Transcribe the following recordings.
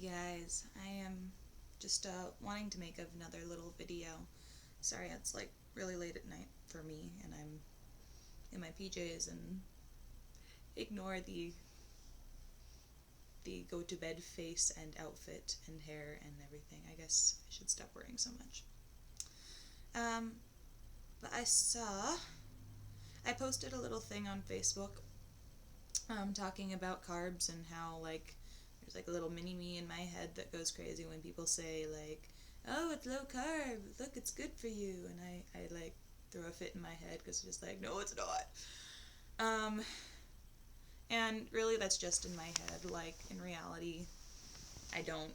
guys, I am just wanting to make another little video. Sorry, it's like really late at night for me, and I'm in my PJs, and ignore the go to bed face and outfit and hair and everything. I guess I should stop worrying so much. Um, but I posted a little thing on Facebook, talking about carbs and how there's a little mini me in my head that goes crazy when people say oh, it's low carb, look, it's good for you, and I throw a fit in my head because it's just no, it's not. And really that's just in my head. In reality, I don't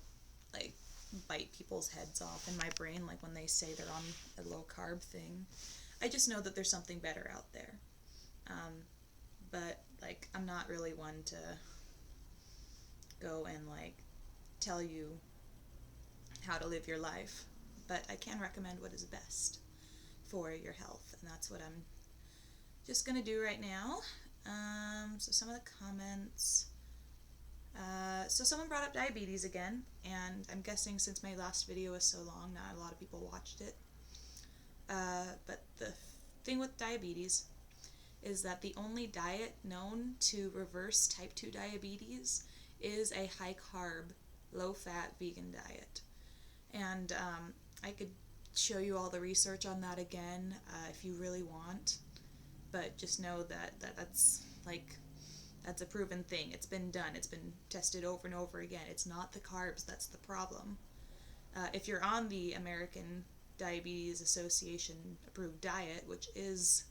bite people's heads off in my brain when they say they're on a low carb thing. I just know that there's something better out there. But I'm not really one to go and tell you how to live your life, but I can recommend what is best for your health, and that's what I'm just gonna do right now. So some of the comments. So someone brought up diabetes again, and I'm guessing since my last video was so long, not a lot of people watched it. But the thing with diabetes is that the only diet known to reverse type 2 diabetes is a high-carb, low-fat vegan diet. And I could show you all the research on that again if you really want, but just know that that's a proven thing. It's been done. It's been tested over and over again. It's not the carbs that's the problem. If you're on the American Diabetes Association approved diet, which is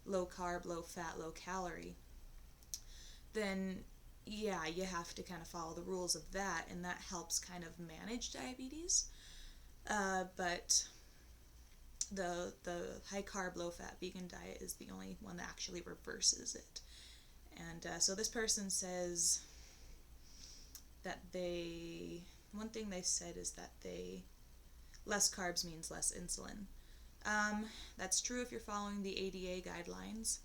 low carb, low fat, low calorie, then yeah, you have to kind of follow the rules of that, and that helps kind of manage diabetes. But the high carb, low fat vegan diet is the only one that actually reverses it. And so this person says that one thing they said is that less carbs means less insulin. That's true if you're following the ADA guidelines,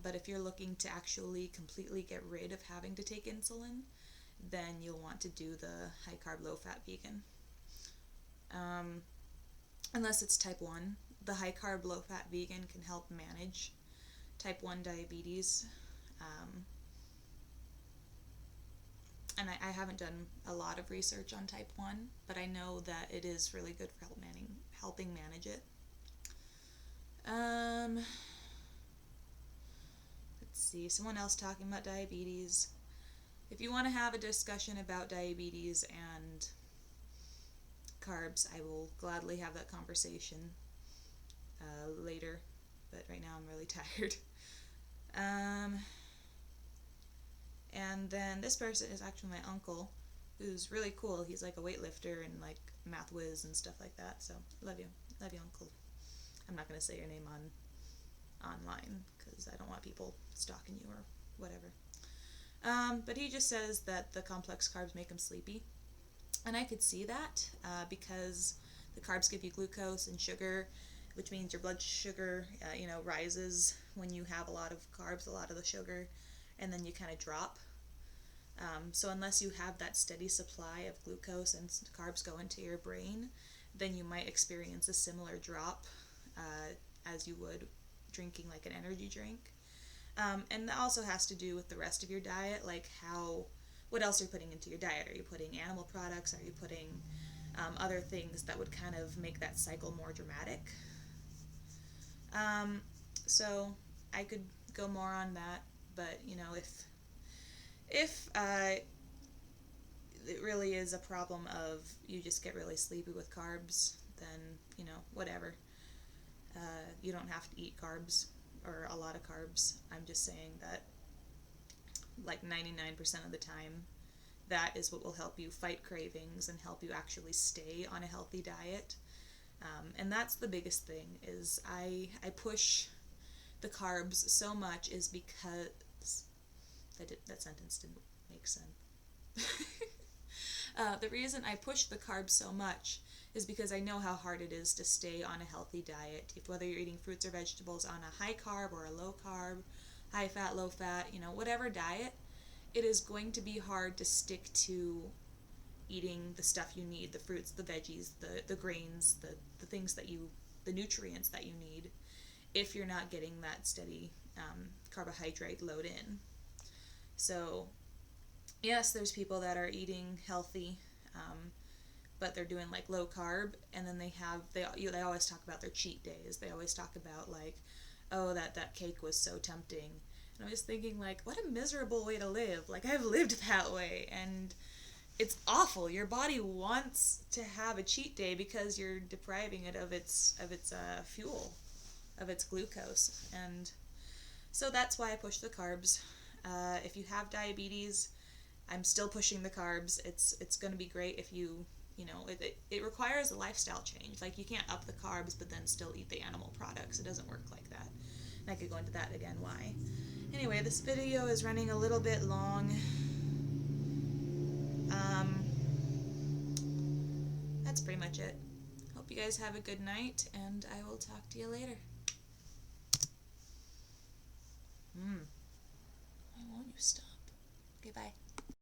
but if you're looking to actually completely get rid of having to take insulin, then you'll want to do the high carb, low fat vegan. Unless it's type 1. The high carb, low fat vegan can help manage type 1 diabetes. And I haven't done a lot of research on type 1, but I know that it is really good for helping manage it. Let's see, someone else talking about diabetes. If you want to have a discussion about diabetes and carbs, I will gladly have that conversation later, but right now I'm really tired. And then this person is actually my uncle, who's really cool. He's like a weightlifter and math whiz and stuff like that. So love you, uncle. I'm not gonna say your name online because I don't want people stalking you or whatever. But he just says that the complex carbs make him sleepy, and I could see that because the carbs give you glucose and sugar, which means your blood sugar rises when you have a lot of carbs, a lot of the sugar, and then you kind of drop. So unless you have that steady supply of glucose and carbs go into your brain, then you might experience a similar drop as you would drinking an energy drink. And that also has to do with the rest of your diet, what else you're putting into your diet. Are you putting animal products? Are you putting other things that would kind of make that cycle more dramatic? So I could go more on that, but if it really is a problem of you just get really sleepy with carbs, then whatever. You don't have to eat carbs or a lot of carbs. I'm just saying that 99% of the time, that is what will help you fight cravings and help you actually stay on a healthy diet. And that's the biggest thing, is I push the carbs so much is because that sentence didn't make sense. The reason I push the carbs so much is because I know how hard it is to stay on a healthy diet. Whether you're eating fruits or vegetables on a high carb or a low carb, high fat, low fat, whatever diet, it is going to be hard to stick to eating the stuff you need, the fruits, the veggies, the grains, the things that you, the nutrients that you need, if you're not getting that steady carbohydrate load in. So yes, there's people that are eating healthy, but they're doing like low carb, and then they always talk about their cheat days. They always talk about like, oh, that cake was so tempting. And I was thinking like, what a miserable way to live. Like, I've lived that way, and it's awful. Your body wants to have a cheat day because you're depriving it of its fuel, of its glucose, and so that's why I push the carbs. If you have diabetes, I'm still pushing the carbs. It's going to be great if you know, it requires a lifestyle change. Like, you can't up the carbs but then still eat the animal products. It doesn't work like that. And I could go into that again, why. Anyway, this video is running a little bit long. That's pretty much it. Hope you guys have a good night, and I will talk to you later. Why won't you stop? Okay, bye.